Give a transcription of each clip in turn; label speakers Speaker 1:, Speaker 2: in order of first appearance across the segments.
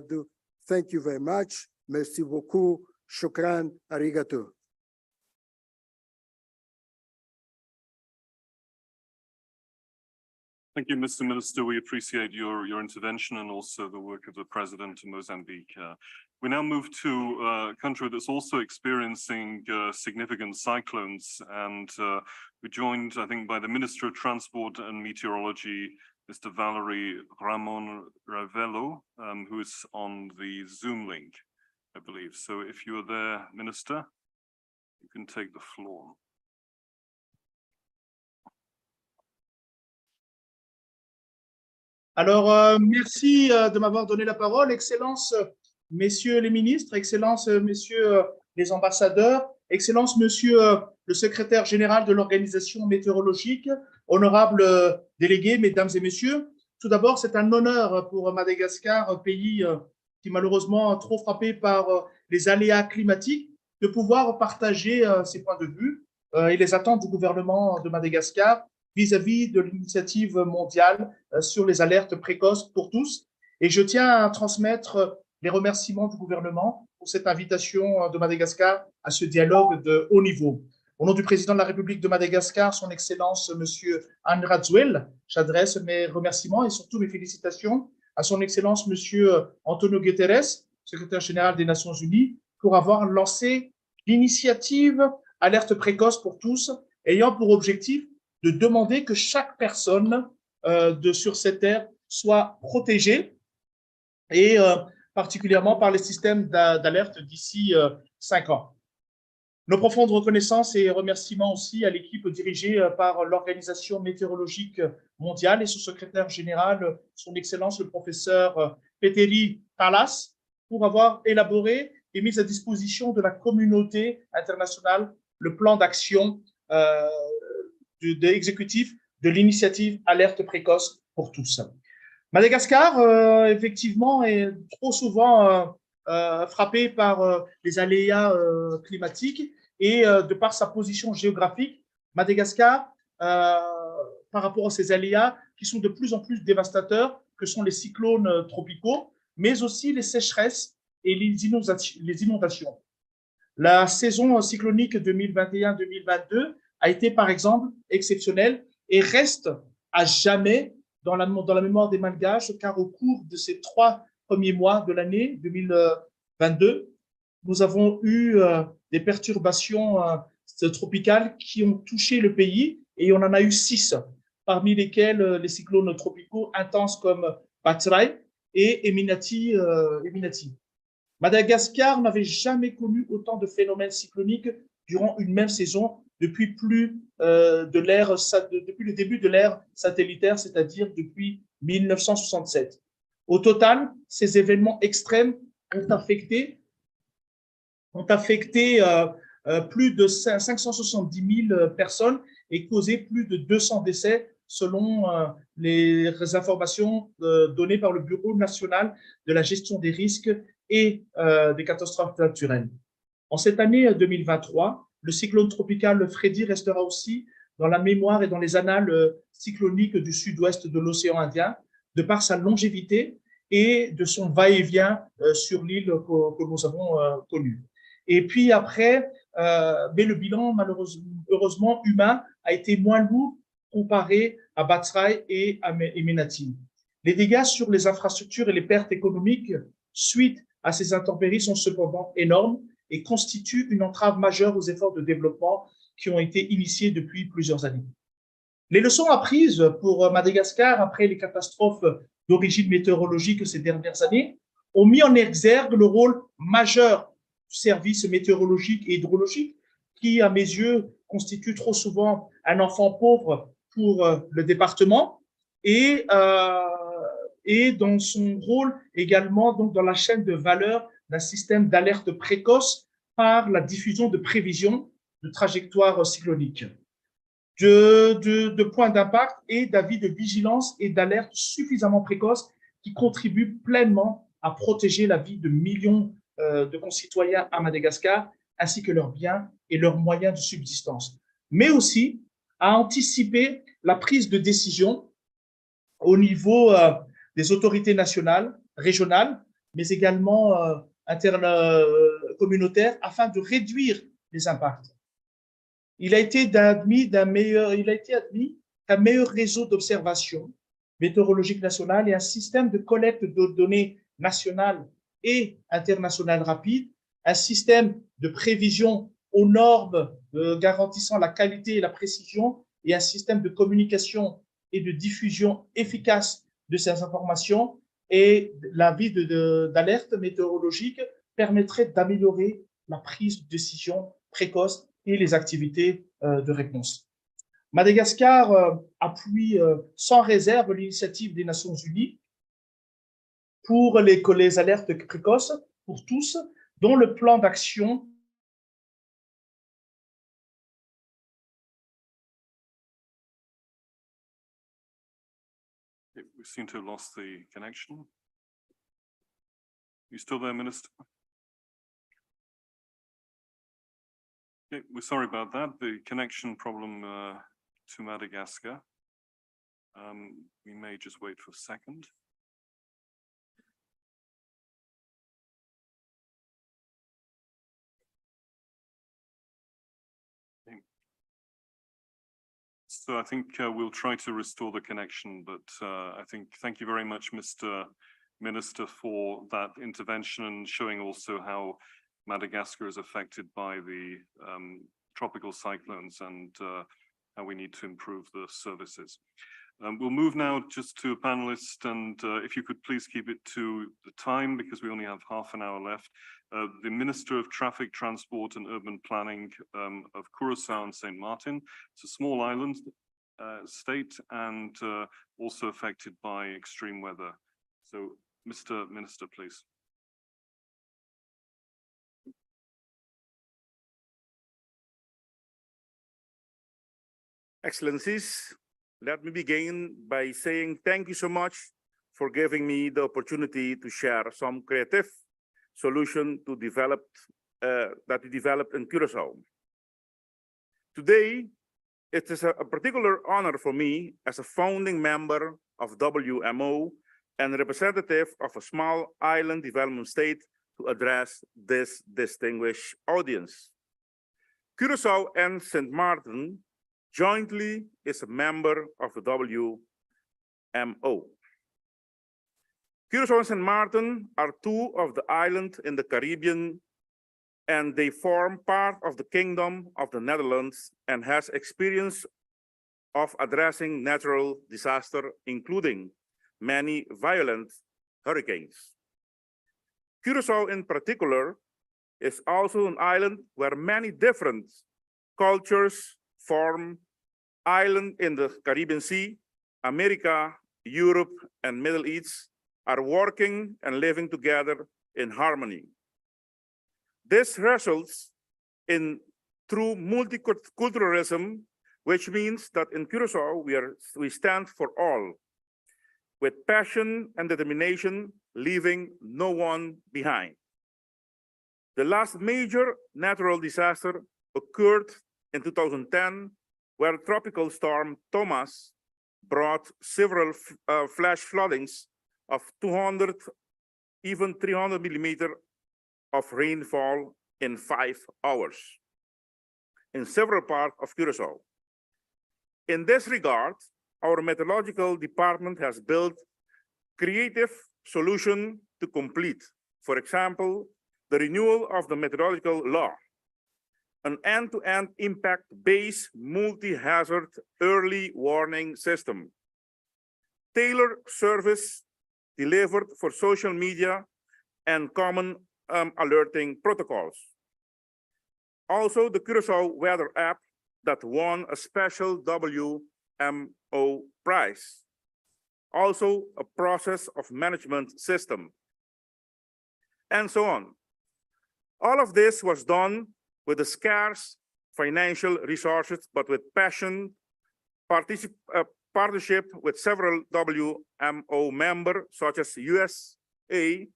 Speaker 1: do. Thank you very much. Merci beaucoup. Shukran. Arigato.
Speaker 2: Thank you, Mr. Minister. We appreciate your intervention and also the work of the President of Mozambique. We now move to a country that's also experiencing significant cyclones, and we're joined, I think, by the Minister of Transport and Meteorology, Mr. Valery Ramon Ravello, who is on the Zoom link, I believe. So if you are there, Minister, you can take the floor.
Speaker 3: Alors, merci de m'avoir donné la parole. Excellences, messieurs les ministres, Excellences, messieurs les ambassadeurs, Excellences, monsieur le secrétaire général de l'organisation météorologique, honorables délégués, mesdames et messieurs. Tout d'abord, c'est un honneur pour Madagascar, pays qui est malheureusement trop frappé par les aléas climatiques, de pouvoir partager ses points de vue et les attentes du gouvernement de Madagascar vis-à-vis de l'initiative mondiale sur les alertes précoces pour tous. Et je tiens à transmettre les remerciements du gouvernement pour cette invitation de Madagascar à ce dialogue de haut niveau. Au nom du président de la République de Madagascar, son Excellence Monsieur Andrazuel, j'adresse mes remerciements et surtout mes félicitations à son Excellence Monsieur Antonio Guterres, secrétaire général des Nations Unies, pour avoir lancé l'initiative Alerte précoce pour tous, ayant pour objectif de demander que chaque personne sur cette terre soit protégée et particulièrement par les systèmes d'alerte d'ici 5 ans. Nos profondes reconnaissances et remerciements aussi à l'équipe dirigée par l'Organisation météorologique mondiale et son secrétaire général, son Excellence le professeur Petteri Talas, pour avoir élaboré et mis à disposition de la communauté internationale le plan d'action exécutif de l'initiative Alerte précoce pour tous. Madagascar, effectivement, est trop souvent frappé par les aléas climatiques et de par sa position géographique, Madagascar, par rapport à ces aléas qui sont de plus en plus dévastateurs, que sont les cyclones tropicaux, mais aussi les sécheresses et les inondations. La saison cyclonique 2021-2022 a été, par exemple, exceptionnelle et reste à jamais dans la mémoire des Malgaches, car au cours de ces 3 premiers mois de l'année 2022, nous avons eu des perturbations tropicales qui ont touché le pays et on en a eu 6, parmi lesquels les cyclones tropicaux intenses comme Patrai et Eminati. Madagascar n'avait jamais connu autant de phénomènes cycloniques durant une même saison depuis le début de l'ère satellitaire, c'est-à-dire depuis 1967. Au total, ces événements extrêmes ont affecté plus de 570 000 personnes et causé plus de 200 décès selon les informations données par le Bureau national de la gestion des risques et des catastrophes naturelles. En cette année 2023, le cyclone tropical Freddy restera aussi dans la mémoire et dans les annales cycloniques du sud-ouest de l'océan Indien, de par sa longévité et de son va-et-vient sur l'île que nous avons connue. Et puis après, mais le bilan, heureusement, humain a été moins lourd comparé à Batrai et à Eminati. Les dégâts sur les infrastructures et les pertes économiques suite à ces intempéries sont cependant énormes et constituent une entrave majeure aux efforts de développement qui ont été initiés depuis plusieurs années. Les leçons apprises pour Madagascar après les catastrophes d'origine météorologique ces dernières années ont mis en exergue le rôle majeur du service météorologique et hydrologique qui, à mes yeux, constitue trop souvent un enfant pauvre pour le département et dans son rôle également donc dans la chaîne de valeur d'un système d'alerte précoce par la diffusion de prévisions de trajectoires cycloniques, de points d'impact et d'avis de vigilance et d'alerte suffisamment précoces qui contribuent pleinement à protéger la vie de millions de concitoyens à Madagascar, ainsi que leurs biens et leurs moyens de subsistance, mais aussi à anticiper la prise de décision au niveau des autorités nationales, régionales, mais également communautaires, afin de réduire les impacts. Il a été admis qu'un meilleur réseau d'observation météorologique national et un système de collecte de données nationales et internationales rapides, un système de prévision aux normes garantissant la qualité et la précision et un système de communication et de diffusion efficace de ces informations et l'avis d'alerte météorologique permettrait d'améliorer la prise de décision précoce et les activités de réponse. Madagascar appuie sans réserve l'initiative des Nations Unies pour les alertes précoces pour tous, dont le plan d'action
Speaker 2: We seem to have lost the connection. You still there, Minister? Okay, we're sorry about that. The connection problem to Madagascar. We may just wait for a second. Okay. So I think we'll try to restore the connection, but thank you very much, Mr. Minister, for that intervention and showing also how Madagascar is affected by the tropical cyclones and how we need to improve the services. We'll move now just to a panelist, and if you could please keep it to the time because we only have half an hour left. The Minister of Traffic, Transport and Urban Planning of Curaçao and St. Martin. It's a small island state and also affected by extreme weather. So, Mr. Minister, please.
Speaker 4: Excellencies, let me begin by saying thank you so much for giving me the opportunity to share some creative solution to that we developed in Curaçao. Today, it is a particular honor for me as a founding member of WMO and representative of a small island development state to address this distinguished audience. Curaçao and St. Martin jointly is a member of the WMO. Curaçao and St. Martin are two of the islands in the Caribbean, and they form part of the Kingdom of the Netherlands and has experience of addressing natural disaster, including many violent hurricanes. Curaçao in particular is also an island where many different cultures form islands in the Caribbean Sea, America, Europe, and Middle East are working and living together in harmony. This results in true multiculturalism, which means that in Curaçao we stand for all, with passion and determination, leaving no one behind. The last major natural disaster occurred in 2010, where Tropical Storm Thomas brought several flash floodings of 200, even 300 millimeters of rainfall in 5 hours in several parts of Curaçao. In this regard, our meteorological department has built creative solutions to complete, for example, the renewal of the meteorological law, an end-to-end impact-based multi-hazard early warning system, tailored service delivered for social media and common alerting protocols. Also, the Curaçao Weather app that won a special WMO prize. Also, a process of management system, and so on. All of this was done with the scarce financial resources, but with passion, partnership with several WMO members, such as USA,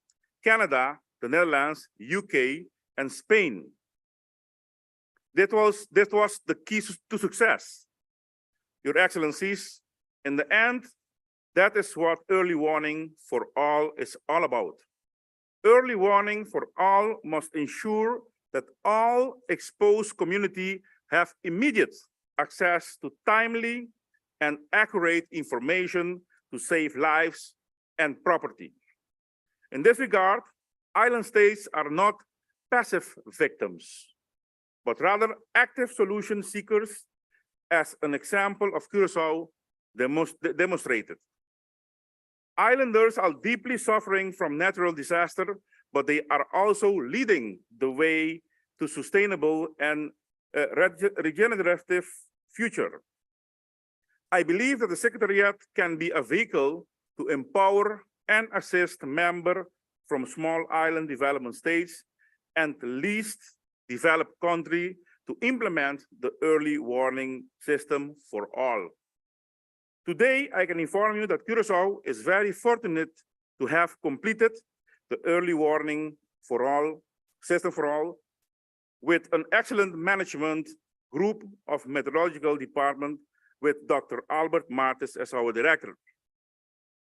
Speaker 4: Canada, the Netherlands, UK, and Spain. That was the key to success. Your Excellencies, in the end, that is what early warning for all is all about. early warning for all must ensure that all exposed community have immediate access to timely and accurate information to save lives and property. In this regard, island states are not passive victims, but rather active solution seekers, as an example of Curaçao demonstrated. Islanders are deeply suffering from natural disaster, but they are also leading the way to sustainable and regenerative future. I believe that the Secretariat can be a vehicle to empower and assist members from small island development states and least developed countries to implement the early warning system for all. Today, I can inform you that Curaçao is very fortunate to have completed the early warning for all system for all with an excellent management group of meteorological department with Dr. Albert Martis as our director.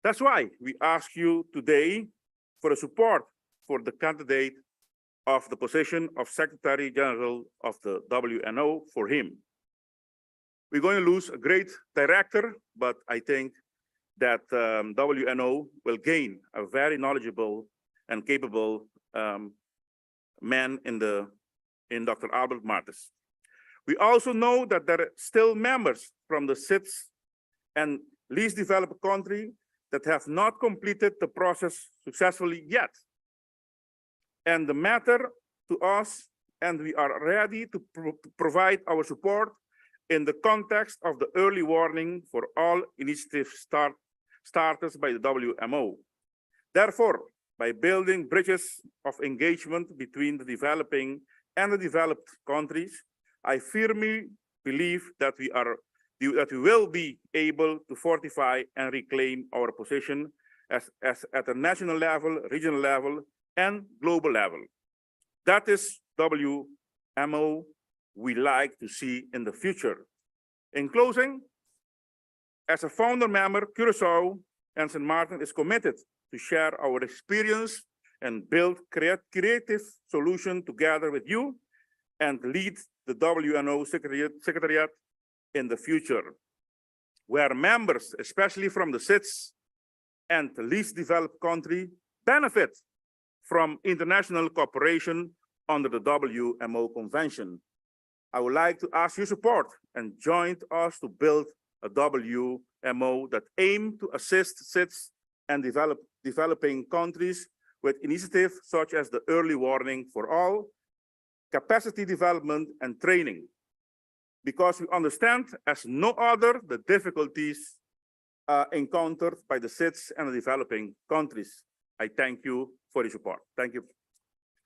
Speaker 4: That's why we ask you today for the support for the candidate of the position of Secretary General of the WNO for him. We're going to lose a great director, but I think that WNO will gain a very knowledgeable and capable man in Dr. Albert Martis. We also know that there are still members from the CITES and least developed country that have not completed the process successfully yet. And the matter to us, and we are ready to provide our support in the context of the early warning for all initiatives started by the WMO. Therefore, by building bridges of engagement between the developing and the developed countries, I firmly believe that we will be able to fortify and reclaim our position as at a national level, regional level, and global level. That is WMO we like to see in the future. In closing, as a founder member, Curaçao and St. Martin is committed to share our experience and build creative solutions together with you and lead the WNO Secretariat in the future, where members, especially from the CITES and the least developed country, benefit from international cooperation under the WMO Convention. I would like to ask your support and join us to build a WMO that aims to assist CITES and developing countries with initiatives such as the early warning for all, capacity development and training, because we understand as no other the difficulties encountered by the CITES and the developing countries. I thank you for your support. Thank you.